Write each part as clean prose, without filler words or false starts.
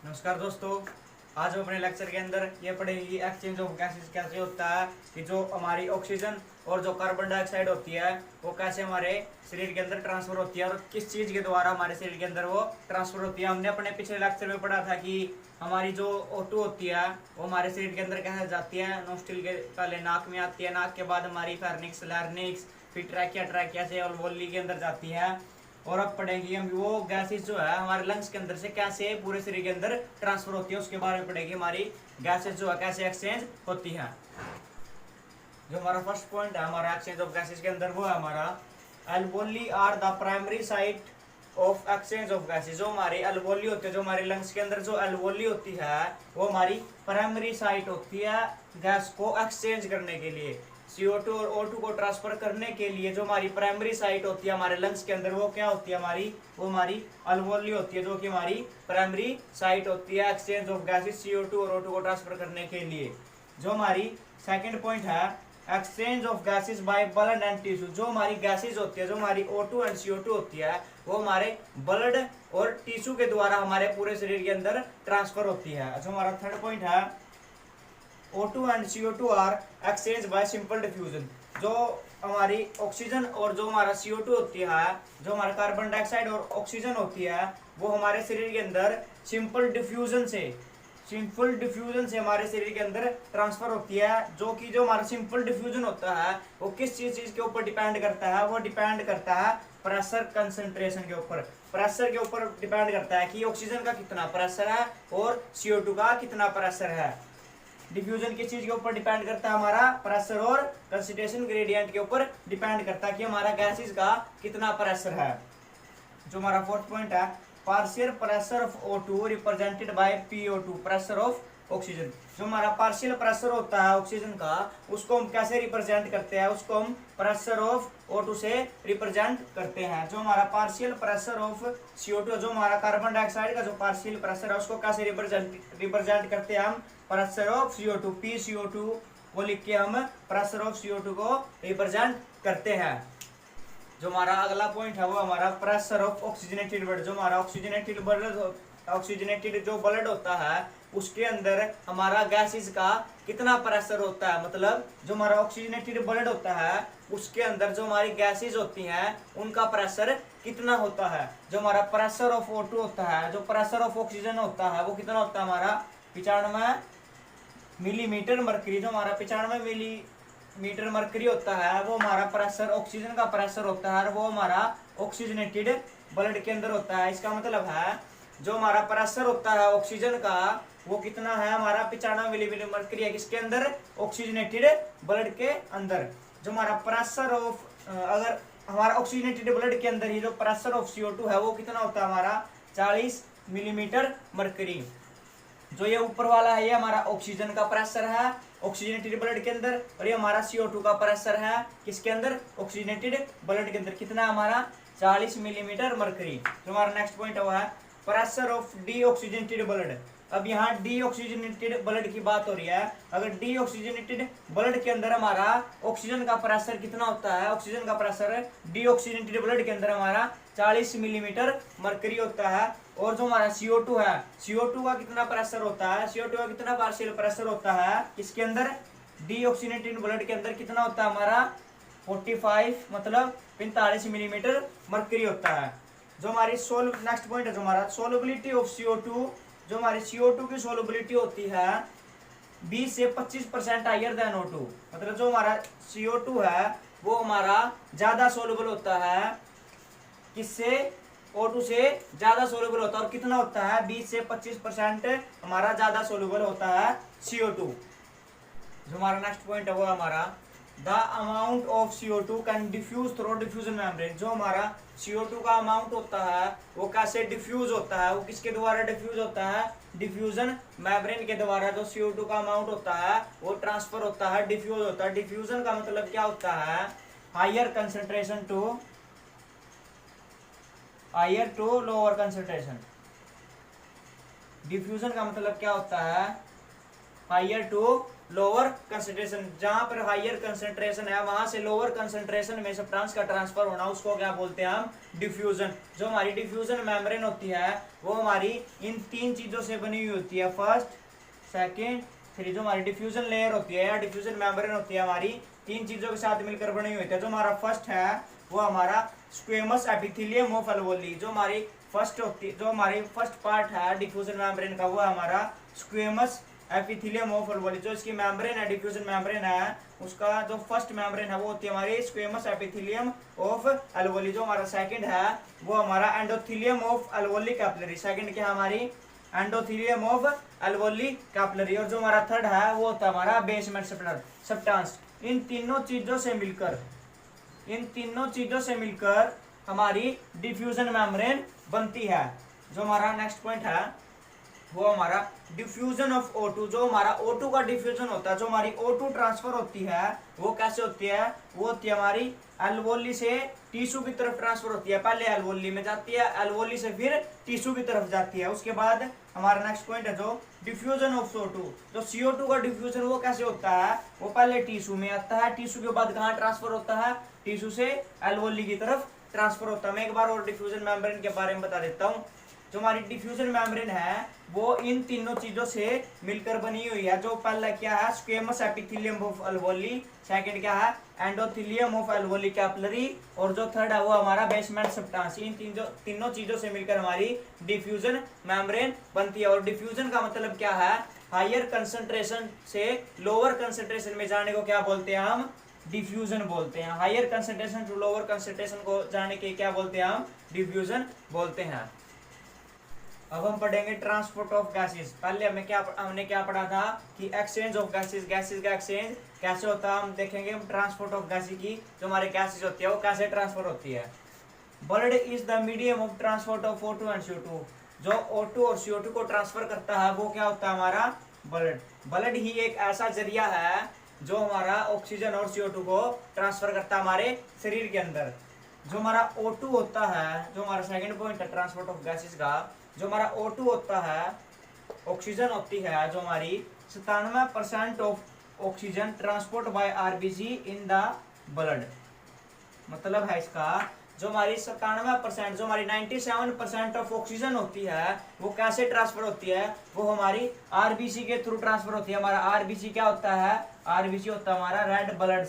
नमस्कार दोस्तों। आज हम अपने लेक्चर के अंदर ये पढ़ेंगे एक्सचेंज ऑफ गैसेस कैसे होता है, कि जो हमारी ऑक्सीजन और जो कार्बन डाइऑक्साइड होती है वो कैसे हमारे शरीर के अंदर ट्रांसफर होती है और किस चीज़ के द्वारा हमारे शरीर के अंदर वो ट्रांसफर होती है। हमने अपने पिछले लेक्चर में पढ़ा था कि हमारी जो O2 होती है वो हमारे शरीर के अंदर कैसे जाती है। नोस्ट्रिल के पहले नाक में आती है, नाक के बाद हमारी फार्निक्स, लैरिंक्स, फिर ट्रैकिया, ट्रैकिया से अल्वोली के अंदर जाती है। और अब पढ़ेंगे हम वो गैसेस जो है हमारे लंग्स के अंदर से कैसे पूरे शरीर के अंदर ट्रांसफर होती है, उसके बारे में पढ़ेंगे। हमारी गैसेस जो है कैसे एक्सचेंज होती है। जो हमारा फर्स्ट पॉइंट है हमारा एक्सचेंज ऑफ गैसेस के अंदर वो है हमारा alveoli are the primary site of exchange of gases. जो हमारे अल्वोली होते हैं, जो हमारे लंग्स के अंदर जो अल्वोली होती है वो हमारी प्राइमरी साइट होती है गैस को एक्सचेंज करने के लिए। CO2 और O2 को ट्रांसफर करने के लिए जो हमारी प्राइमरी साइट होती है हमारे लंग्स के अंदर वो क्या होती है हमारी, वो हमारी अल्वोली होती है, जो कि हमारी प्राइमरी साइट होती है एक्सचेंज ऑफ गैसेस CO2 और O2 को ट्रांसफर करने के लिए। जो हमारी सेकंड पॉइंट है exchange of gases by blood and tissue. जो हमारी गैसेस होती है, जो हमारी O2 एंड CO2 होती है वो हमारे ब्लड और टिश्यू के द्वारा हमारे पूरे शरीर के अंदर ट्रांसफर होती है। जो हमारा थर्ड पॉइंट है O2 and CO2 are exchange by simple diffusion. जो हमारी ऑक्सीजन और जो हमारा CO2 होती है, जो हमारा कार्बन डाइऑक्साइड और ऑक्सीजन होती है वो हमारे शरीर के अंदर सिंपल डिफ्यूजन से हमारे शरीर के अंदर ट्रांसफर होती है। जो कि जो हमारा सिंपल डिफ्यूजन होता है वो किस चीज के ऊपर डिपेंड करता है, वो डिपेंड करता है प्रेशर कंसंट्रेशन के ऊपर। प्रेशर के ऊपर डिपेंड करता है कि ऑक्सीजन का कितना प्रेशर है और CO2 का कितना प्रेशर है। डिफ्यूजन किस चीज के ऊपर डिपेंड करता है, हमारा प्रेशर और कंसंट्रेशन ग्रेडियंट के ऊपर डिपेंड करता है कि हमारा गैसेस का कितना प्रेशर है। जो हमारा फोर्थ पॉइंट है partial pressure of O2 represented by PO2 pressure of oxygen. जो हमारा पार्शियल प्रेशर होता है ऑक्सीजन का उसको हम कैसे रिप्रेजेंट करते हैं, उसको हम प्रेशर ऑफ O2 से रिप्रेजेंट करते हैं। जो हमारा पार्शियल प्रेशर ऑफ CO2, जो हमारा कार्बन डाइऑक्साइड का जो पार्शियल प्रेशर है उसको कैसे रिप्रेजेंट करते हैं हम प्रेशर ऑफ CO2 PCO2 को लिख के हम प्रेशर ऑफ CO2 को रिप्रेजेंट करते हैं। जो हमारा अगला पॉइंट है वो हमारा प्रेशर ऑफ ऑक्सीजनेटेड ब्लड। जो हमारा ऑक्सीजनेटेड जो ब्लड होता है उसके अंदर हमारा गैसेस का कितना प्रेशर होता है, मतलब जो हमारा ऑक्सीजनेटेड ब्लड होता है उसके अंदर जो हमारी गैसेस होती हैं उनका प्रेशर कितना होता है। जो हमारा प्रेशर ऑफ O2 होता है, जो प्रेशर ऑफ ऑक्सीजन होता है वो कितना होता है हमारा 95 मिलीमीटर मरकरी। जो हमारा 95 मिलीमीटर मरकरी होता है वो हमारा प्रेशर ऑक्सीजन का प्रेशर होता है और वो हमारा ऑक्सीजनेटेड ब्लड के अंदर होता है। इसका मतलब है जो हमारा प्रेशर होता है ऑक्सीजन का वो कितना है हमारा 95 मिलीमीटर मरकरी है, किसके अंदर, ऑक्सीजनेटेड ब्लड के अंदर। जो हमारा प्रेशर ऑफ अगर हमारा ऑक्सीजनेटेड ब्लड के अंदर ही जो प्रेशर ऑफ CO2 है वो कितना होता है हमारा 40 मिलीमीटर मरकरी। जो ये ऊपर वाला है ये हमारा ऑक्सीजन का प्रेशर है ऑक्सीजनेटेड ब्लड के अंदर, और ये हमारा CO2 का प्रेशर है किसके अंदर, ऑक्सीजनेटेड ब्लड के अंदर। कितना हमारा 40 मिलीमीटर मरकरी। जो हमारा नेक्स्ट पॉइंट है वो है प्रेशर ऑफ डीऑक्सीजनेटेड ब्लड। अब यहाँ डीऑक्सीजनेटेड ब्लड की बात हो रही है। अगर डीऑक्सीजनेटेड ब्लड के अंदर हमारा ऑक्सीजन का प्रेशर कितना होता है, ऑक्सीजन का प्रेशर डीऑक्सीजनेटेड ब्लड के अंदर हमारा 40 मिलीमीटर मरकरी होता है। और जो हमारा CO2 है, CO2 का कितना प्रेशर होता है, CO2 का कितना पार्शियल प्रेशर होता है इसके अंदर, डीऑक्सीजनेटेड ब्लड के अंदर कितना होता है हमारा 45 मतलब 45 मिलीमीटर मरकरी होता है। जो हमारी नेक्स्ट पॉइंट है जो हमारा सोलबिलिटी ऑफ CO2। जो हमारी CO2 की सोलबिलिटी होती है 20 से 25% हायर देन O2, मतलब जो हमारा CO2 है वो हमारा ज्यादा सोलबल होता है, किससे, O2 से ज्यादा सोलबल होता है। और कितना होता है 20 से 25% हमारा ज्यादा सोलबल होता है CO2। जो हमारा नेक्स्ट पॉइंट है वो हमारा the amount of CO2 can diffuse through diffusion membrane. जो हमारा CO2 का अमाउंट होता है वो कैसे डिफ्यूज होता है, वो किसके द्वारा डिफ्यूज होता है, डिफ्यूजन मेम्ब्रेन के द्वारा। जो CO2 का अमाउंट होता है वो ट्रांसफर होता है, डिफ्यूज होता है। डिफ्यूजन का मतलब क्या होता है, higher concentration to lower concentration. Diffusion का मतलब क्या होता है, हायर टू लोअर कंसंट्रेशन, जहां पर हायर कंसंट्रेशन है वहां से लोअर कंसंट्रेशन में सब्सटेंस का ट्रांसफर होना, उसको क्या बोलते हैं हम, डिफ्यूजन। जो हमारी डिफ्यूजन मेम्ब्रेन होती है वो हमारी इन तीन चीजों से बनी हुई होती है, फर्स्ट, सेकेंड, थ्री। जो हमारी डिफ्यूजन लेयर होती है या डिफ्यूजन मेम्ब्रेन होती है हमारी तीन चीजों के साथ मिलकर बनी हुई होती है। जो हमारा फर्स्ट है वो हमारा स्क्वेमस एपिथेलियम ऑफ अल्वेओली। जो हमारी फर्स्ट होती है, जो हमारी फर्स्ट पार्ट है डिफ्यूजन मेम्ब्रेन का, वो हमारा स्क्वेमस एपिथेलियम ऑफ अल्वेओली। जो इसकी मेम्ब्रेन है, डिफ्यूजन मेम्ब्रेन है, उसका जो फर्स्ट मेम्ब्रेन है वो होती है हमारी स्क्वेमस एपिथेलियम ऑफ अल्वेओली। जो हमारा सेकंड है वो हमारा एंडोथेलियम ऑफ अल्वेओली कैपिलरी। सेकंड क्या हमारी एंडोथेलियम ऑफ अल्वेओली कैपिलरी। और जो हमारा थर्ड है वो होता है हमारा बेसमेंट सब्सटेंस। इन तीनों चीजों से मिलकर हमारी डिफ्यूजन मेम्ब्रेन बनती है। जो हमारा नेक्स्ट पॉइंट है वो हमारा डिफ्यूजन ऑफ O2। जो हमारा O2 का डिफ्यूजन होता है, जो हमारी O2 ट्रांसफर होती है वो कैसे होती है, वो होती है हमारी अल्वेओली से टिश्यू की तरफ ट्रांसफर होती है। पहले अल्वेओली में जाती है, अल्वेओली से फिर टिश्यू की तरफ जाती है। उसके बाद हमारा नेक्स्ट पॉइंट है जो डिफ्यूजन ऑफ CO2। जो CO2 का डिफ्यूजन वो कैसे होता है, वो पहले टिश्यू में आता है, टिश्यू के बाद कहाँ ट्रांसफर होता है, टिश्यू से अल्वेओली की तरफ ट्रांसफर होता है। मैं एक बार और डिफ्यूजन मेम्ब्रेन के बारे में बता देता हूँ। जो हमारी डिफ्यूजन मेम्ब्रेन है वो इन तीनों चीजों से मिलकर बनी हुई है। जो पहला क्या है, स्क्वेमस एपिथेलियम ऑफ अल्वेओली, सेकंड क्या है, एंडोथेलियम ऑफ अल्वेओली कैपिलरी, और जो थर्ड है वो हमारा बेसमेंट सब्सटेंस। इन तीनों चीजों से मिलकर हमारी डिफ्यूजन मेम्ब्रेन बनती है। और डिफ्यूजन का मतलब क्या है, हायर कंसंट्रेशन से लोअर कंसंट्रेशन में जाने को क्या बोलते हैं हम, डिफ्यूजन बोलते हैं। Higher concentration to lower concentration को जाने के क्या बोलते हैं हम, डिफ्यूजन बोलते हैं। अब हम पढ़ेंगे ट्रांसपोर्ट ऑफ गैसेस। पहले हमने क्या पढ़ा था कि एक्सचेंज ऑफ गैसेस का एक्सचेंज कैसे होता है। हम देखेंगे ट्रांसपोर्ट ऑफ गैसेस की, जो हमारे गैसेस होती है वो कैसे ट्रांसफर होती है। Blood is the medium of transport of O2 and CO2। जो O2 और CO2 को ट्रांसफर करता है वो क्या होता है हमारा ब्लड। ब्लड ही एक ऐसा जरिया है जो हमारा ऑक्सीजन और CO2 को ट्रांसफर करता है हमारे शरीर के अंदर। जो हमारा O2 होता है, जो हमारा सेकंड पॉइंट है ट्रांसपोर्ट ऑफ गैसेस का, जो हमारा O2 होता है, ऑक्सीजन होती है, जो हमारी 97% of oxygen transport bye RBC in the blood. मतलब है इसका, जो हमारी 97%, जो हमारी 97% ऑफ ऑक्सीजन होती है वो कैसे ट्रांसफर होती है, वो हमारी RBC के थ्रू ट्रांसफर होती है। हमारा RBC क्या होता है, RBC होता है हमारा रेड ब्लड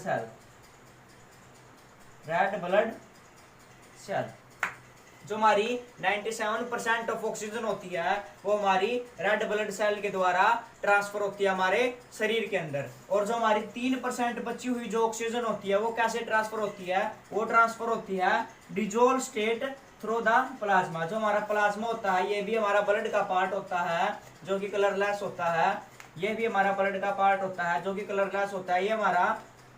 सेल। जो हमारी 97% ऑफ ऑक्सीजन होती है वो हमारी रेड ब्लड सेल के द्वारा ट्रांसफर होती है हमारे शरीर के अंदर। और जो हमारी 3% बची हुई जो ऑक्सीजन होती है वो कैसे ट्रांसफर होती है, वो ट्रांसफर होती है dissolve state through the plasma. जो हमारा प्लाज्मा होता है ये भी हमारा ब्लड का पार्ट होता है जो कि कलरलेस होता है। ये भी हमारा ब्लड का पार्ट होता है जो कि कलरलेस होता है। ये हमारा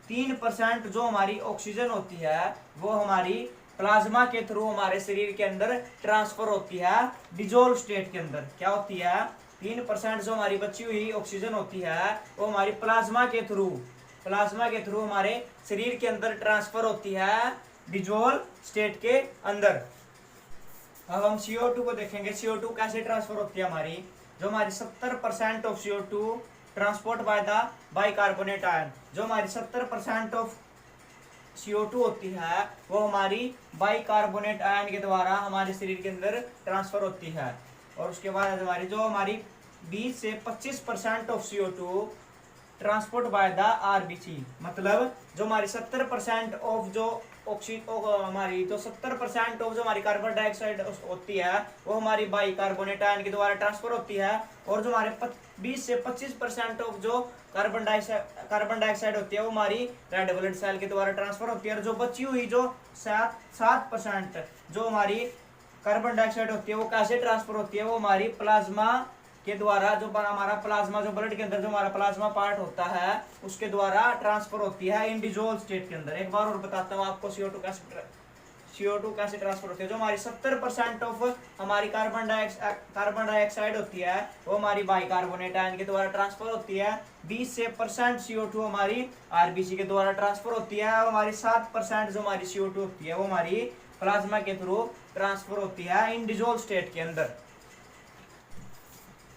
3% जो हमारी ऑक्सीजन होती है वो हमारी प्लाज्मा के थ्रू हमारे शरीर के अंदर ट्रांसफर होती है डिजोल्व स्टेट के अंदर। क्या होती है, 3% जो हमारी बची हुई ऑक्सीजन होती है वो हमारी प्लाज्मा के थ्रू हमारे शरीर के अंदर ट्रांसफर होती है डिजोल्व स्टेट के अंदर। अब हम CO2 को देखेंगे। CO2 कैसे ट्रांसफर होती है हमारी। जो हमारी 70% of CO2 transport by the bicarbonate ion. जो हमारी 70% ऑफ CO2 होती है वो हमारी बाइकार्बोनेट आयन के द्वारा हमारे शरीर के अंदर ट्रांसफर होती है। और उसके बाद हमारी 20 से 25% of CO2 transport by the RBC। मतलब जो हमारी 70% ऑफ जो हमारी जो 70% ऑफ जो हमारी कार्बन डाइऑक्साइड होती है वो हमारी बाइकार्बोनेट आयन के द्वारा ट्रांसफर होती है। और जो हमारे 20 से 25% ऑफ जो कार्बन डाइऑक्साइड होती है वो हमारी रेड ब्लड सेल के द्वारा ट्रांसफर होती है। और जो बची हुई जो 7% जो हमारी कार्बन डाइऑक्साइड होती है वो कैसे ट्रांसफर होती है, वो हमारी प्लाज्मा के द्वारा, जो हमारा प्लाज्मा, जो ब्लड के अंदर जो हमारा प्लाज्मा पार्ट होता है उसके द्वारा ट्रांसफर होती है इन डिजोल्व स्टेट के अंदर। एक बार और बताता हूँ आपको CO2 कैसे ट्रांसफर होती है। जो हमारी 70% ऑफ हमारी कार्बन डाइऑक्साइड होती है वो हमारी बाइकार्बोनेट आयन के द्वारा ट्रांसफर होती है। 20 से % CO2 हमारी RBC के द्वारा ट्रांसफर होती है। और हमारी 7% जो हमारी CO2 होती है वो हमारी प्लाज्मा के थ्रू ट्रांसफर होती है इन डिजोल्व स्टेट के अंदर।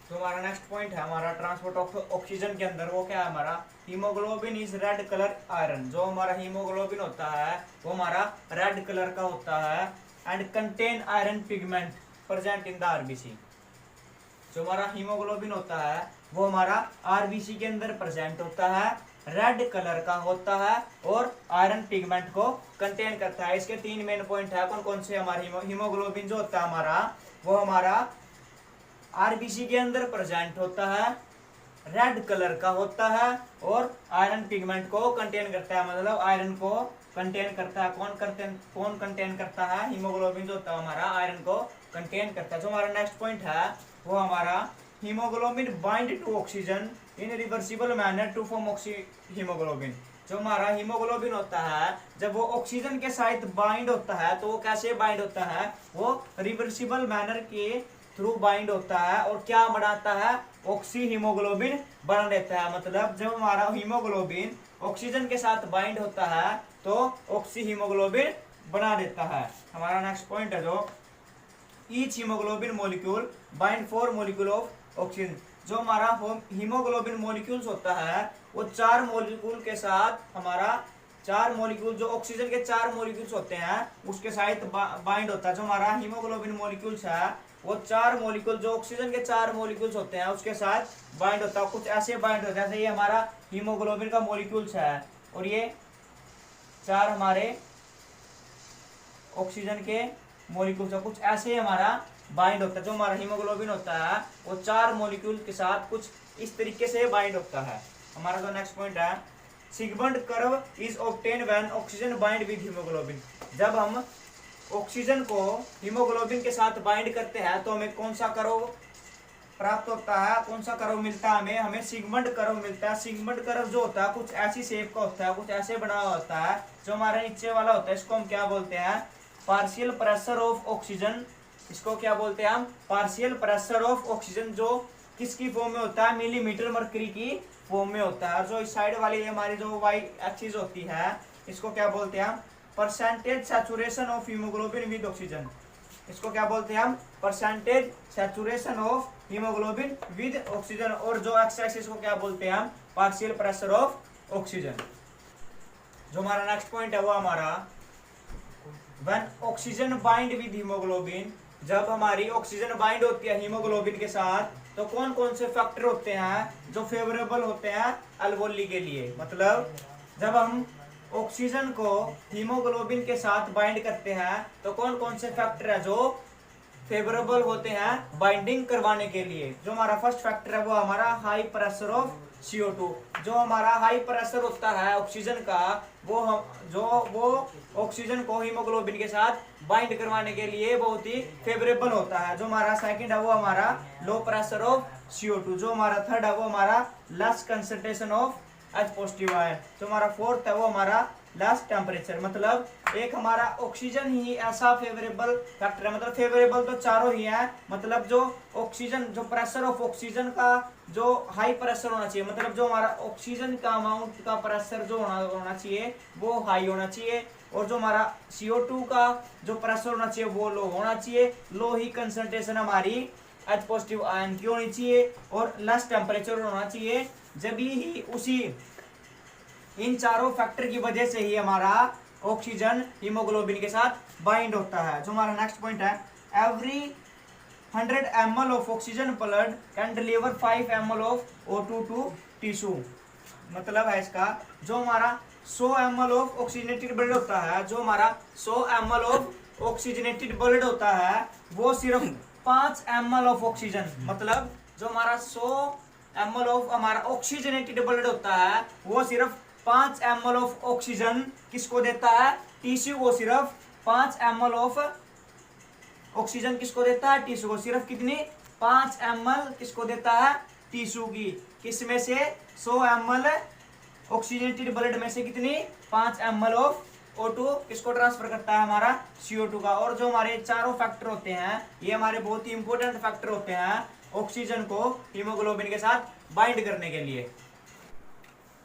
तो हमारा नेक्स्ट पॉइंट है हमारा ट्रांसपोर्ट ऑफ ऑक्सीजन के अंदर, वो क्या है हमारा haemoglobin is red colour iron. जो हमारा हीमोग्लोबिन होता है वो हमारा रेड कलर का होता है and contain iron pigment present in the RBC. जो हमारा हीमोग्लोबिन होता है वो हमारा आरबीसी के अंदर प्रेजेंट होता है, रेड कलर का होता है और आयरन पिगमेंट को कंटेन करता है। इसके 3 मेन पॉइंट है। कौन कौन से हमारे हीमोग्लोबिन जो होता है हमारा वो हमारा आरबीसी के अंदर प्रेजेंट होता है, रेड कलर का होता है और आयरन पिगमेंट को कंटेन करता है, मतलब आयरन को कंटेन करता है। कौन कंटेन करता है? हीमोग्लोबिन जो होता है हमारा आयरन को कंटेन करता है। जो हमारा नेक्स्ट पॉइंट है वो हमारा haemoglobin bind to oxygen in reversible manner to form haemoglobin. जो हमारा हीमोग्लोबिन होता है जब वो ऑक्सीजन के साथ बाइंड होता है तो वो कैसे बाइंड होता है? वो रिवर्सिबल मैनर के थ्रू बाइंड होता है और क्या बनाता है? ऑक्सी हीमोग्लोबिन बना देता है। मतलब जब हमारा हीमोग्लोबिन ऑक्सीजन के साथ बाइंड होता है तो ऑक्सी हीमोग्लोबिन बना देता है। हमारा नेक्स्ट पॉइंट है जो each haemoglobin molecule bind 4 molecule of oxygen. जो हमारा हीमोग्लोबिन मॉलिक्यूल्स होता है वो 4 मॉलिक्यूल के साथ हमारा 4 मॉलिक्यूल जो ऑक्सीजन के 4 मॉलिक्यूल्स होते हैं उसके साथ बाइंड होता है। जो हमारा हीमोग्लोबिन मॉलिक्यूल्स है वो 4 मॉलिक्यूल जो ऑक्सीजन के 4 मॉलिक्यूल्स होते हैं उसके साथ बाइंड होता है। कुछ ऐसे बाइंड होता है जैसे ये हमारा हीमोग्लोबिन का मॉलिक्यूल्स है और ये 4 हमारे ऑक्सीजन के मॉलिक्यूल्स है, कुछ ऐसे हमारा बाइंड होता है। जो हमारा हीमोग्लोबिन होता है वो 4 मॉलिक्यूल के साथ कुछ इस तरीके से बाइंड होता है। हमारा जो नेक्स्ट पॉइंट है Sigmund curve is obtain when oxygen bind with haemoglobin. जब हम ऑक्सीजन को हीमोग्लोबिन के साथ बाइंड करते हैं तो हमें कौन सा कर्व प्राप्त होता है? कौन सा कर्व मिलता है हमें सिगमंड कर्व मिलता है। सिगमंड कर्व जो होता है कुछ ऐसी शेप का होता है, कुछ ऐसे बना हुआ होता है। जो हमारा नीचे वाला होता है इसको हम क्या बोलते हैं? Partial pressure of oxygen. इसको क्या बोलते हैं हम? Partial pressure of oxygen. जो किसकी फॉर्म में होता है? मिलीमीटर मर्करी की फॉर्म में होता है। और जो इस साइड वाली हमारी जो वाई एक्सिस होती है इसको क्या बोलते हैं हम? Percentage saturation of haemoglobin with oxygen. इसको क्या बोलते हैं हम? Percentage saturation of haemoglobin with oxygen. और जो एक्स एक्सिस को क्या बोलते हैं हम? Partial pressure of oxygen. जो हमारा नेक्स्ट पॉइंट है वो हमारा when oxygen bind with haemoglobin. जब हमारी ऑक्सीजन बाइंड होती है हीमोग्लोबिन के साथ तो कौन कौन से फैक्टर होते हैं जो फेवरेबल होते हैं अल्वोली के लिए? मतलब जब हम ऑक्सीजन को हीमोग्लोबिन के साथ बाइंड करते हैं तो कौन कौन से फैक्टर है जो फेवरेबल होते हैं बाइंडिंग करवाने के लिए? जो हमारा फर्स्ट फैक्टर है वो हमारा हाई प्रेशर ऑफ CO2। जो हमारा हाई प्रेशर होता है ऑक्सीजन का वो ऑक्सीजन को हीमोग्लोबिन के साथ बाइंड करवाने के लिए बहुत ही फेवरेबल होता है। जो हमारा सेकंड है वो हमारा लो प्रेशर ऑफ CO2। जो हमारा थर्ड है वो हमारा less concentration of H positive ion. जो हमारा फोर्थ है वो हमारा लेस टेम्परेचर। मतलब एक हमारा ऑक्सीजन ही ऐसा फेवरेबल फैक्टर है, मतलब फेवरेबल तो चारों ही है। मतलब जो ऑक्सीजन जो प्रेशर ऑफ ऑक्सीजन का जो हाई प्रेशर होना चाहिए, मतलब जो हमारा ऑक्सीजन का अमाउंट का प्रेशर जो होना चाहिए वो हाई होना चाहिए। और जो हमारा CO2 का जो प्रेशर होना चाहिए वो लो होना चाहिए। लो ही कंसंट्रेशन हमारी H पॉजिटिव आयन की होनी चाहिए और लेस टेम्परेचर होना चाहिए। जब ही उसी इन चारों फैक्टर की वजह से ही हमारा ऑक्सीजन हीमोग्लोबिन के साथ बाइंड होता है। जो हमारा नेक्स्ट पॉइंट है every 100 ml of oxygen blood can deliver 5 ml of O2 to tissue. मतलब है इसका जो हमारा 100 ml ऑफ ऑक्सीजनेटेड ब्लड होता है, जो हमारा 100 ml ऑफ ऑक्सीजनेटेड ब्लड होता है वो सिर्फ 5 ml ऑफ ऑक्सीजन, मतलब जो हमारा 100 ml ऑफ हमारा ऑक्सीजनेटेड ब्लड होता है वो सिर्फ 5 ml ऑफ ऑक्सीजन किसको देता है? टिश्यू को। सिर्फ 5 ml ऑफ ऑक्सीजन किसको देता है? टिश्यू को। सिर्फ कितनी? 5 ml किसको देता है? टिश्यू की। किसमें से? 100 ml ऑक्सीजनेटेड ब्लड में से कितनी? 5 ml ऑफ O2 किसको ट्रांसफर करता है? हमारा CO2 का। और जो हमारे चारों फैक्टर होते हैं ये हमारे बहुत ही इंपॉर्टेंट फैक्टर होते हैं ऑक्सीजन को हीमोग्लोबिन के साथ बाइंड करने के लिए।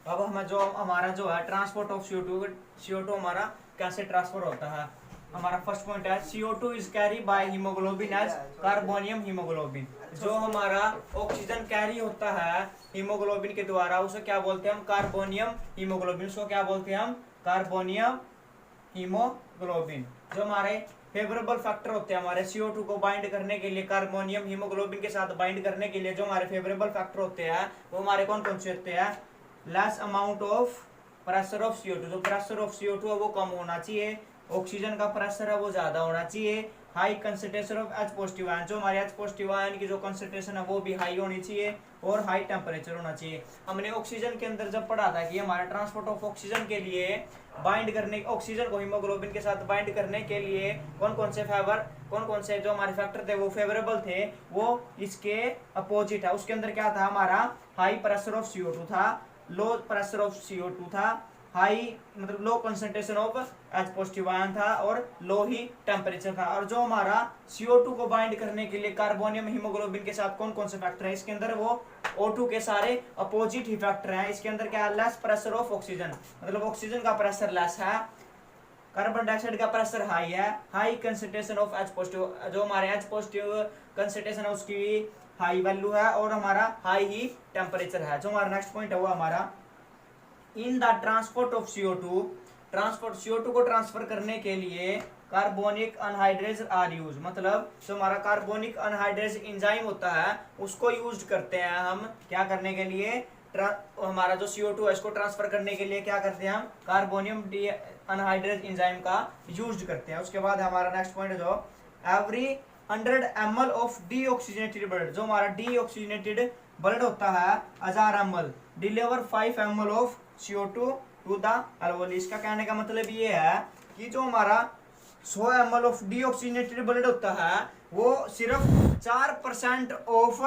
अब हमें जो हमारा जो है ट्रांसपोर्ट ऑफ CO2 हमारा कैसे ट्रांसफर होता है हमारा फर्स्ट पॉइंट है CO2 is carry by haemoglobin as carbonium haemoglobin. जो हमारा ऑक्सीजन कैरी होता है हीमोग्लोबिन के द्वारा उसे क्या बोलते हैं हम, कार्बोनियम हीमोग्लोबिन। उसको क्या बोलते हैं हम, कार्बोनियम हीमोग्लोबिन। जो हमारे फेवरेबल फैक्टर होते हैं हमारे CO2 को बाइंड करने के लिए, कार्बोनियम हीमोग्लोबिन के साथ बाइंड करने के लिए जो हमारे फेवरेबल फैक्टर होते हैं वो हमारे कौन कौन से होते हैं, less amount of pressure of CO2, जो प्रेशर ऑफ CO2 है वो कम होना चाहिए, ऑक्सीजन का प्रेशर है वो ज्यादा होना चाहिए, high concentration of H positive ion, जो हमारे H पॉजिटिव आयन की जो कंसंट्रेशन है वो भी हाई होनी चाहिए, और हाई टेम्परेचर होना चाहिए। हमने ऑक्सीजन के अंदर जब पढ़ा था कि हमारे ट्रांसपोर्ट ऑफ ऑक्सीजन के लिए बाइंड करने, ऑक्सीजन को हीमोग्लोबिन के साथ बाइंड करने के लिए कौन कौन से जो हमारे फैक्टर थे वो फेवरेबल थे, वो इसके अपोजिट है। उसके अंदर क्या था हमारा, हाई प्रेशर ऑफ CO2 था, लो प्रेशर ऑफ CO2 था, हाई मतलब low concentration of H positive ion था, और लो ही टेम्परेचर था। और जो हमारा CO2 को बाइंड करने के लिए कार्बोनियम हीमोग्लोबिन के साथ कौन कौन से फैक्टर है इसके अंदर, वो O2 के सारे अपोजिट ही फैक्टर हैं। इसके अंदर क्या है, लेस प्रेशर ऑफ ऑक्सीजन, मतलब ऑक्सीजन का प्रेशर लेस है, कार्बन डाइऑक्साइड का प्रेशर हाई है, high concentration of H positive, जो हमारे H पॉजिटिव कंसंट्रेशन है उसकी हाई वैल्यू है, और हमारा हाई ही टेम्परेचर है। जो हमारा नेक्स्ट पॉइंट है वो हमारा in the transport of CO2, transport CO2 को ट्रांसफर करने के लिए कार्बोनिक अनहाइड्रेज आर यूज, मतलब जो हमारा कार्बोनिक अनहाइड्रेज एंजाइम होता है उसको यूज करते हैं हम क्या करने के लिए, हमारा जो CO2 है इसको ट्रांसफर करने के लिए क्या करते हैं हम, कार्बोनियम अनहाइड्रेज एंजाइम का यूज करते हैं। उसके बाद हमारा नेक्स्ट पॉइंट है जो every 100 ml of deoxygenated blood, जो हमारा डीऑक्सीजनेटेड ब्लड होता है 1000 ml deliver 5 ml of CO2 to the alveoli. इसका कहने का मतलब ये है कि जो हमारा 100 ml ऑफ डीऑक्सीजनेटेड ब्लड होता है वो सिर्फ 4% ऑफ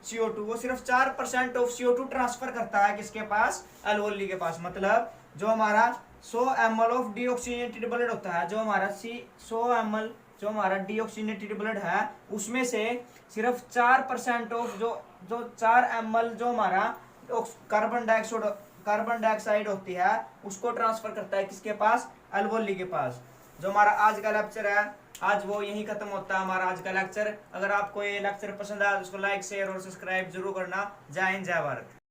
CO2, वो सिर्फ 4% ऑफ CO2 ट्रांसफर करता है किसके पास, अल्वोली के पास। मतलब जो हमारा 100 ml ऑफ डीऑक्सीजनेटेड ब्लड होता है, जो हमारा 100 ml जो हमारा डीऑक्सीजनेटेड ब्लड है उसमें से सिर्फ 4% ऑफ जो 4 ml जो हमारा कार्बन डाइऑक्साइड होती है उसको ट्रांसफर करता है किसके पास, अल्वोली के पास। जो हमारा आज का लेक्चर है आज वो यही खत्म होता है हमारा आज का लेक्चर। अगर आपको ये लेक्चर पसंद आया तो उसको लाइक शेयर और सब्सक्राइब जरूर करना। जय हिंद जय भारत।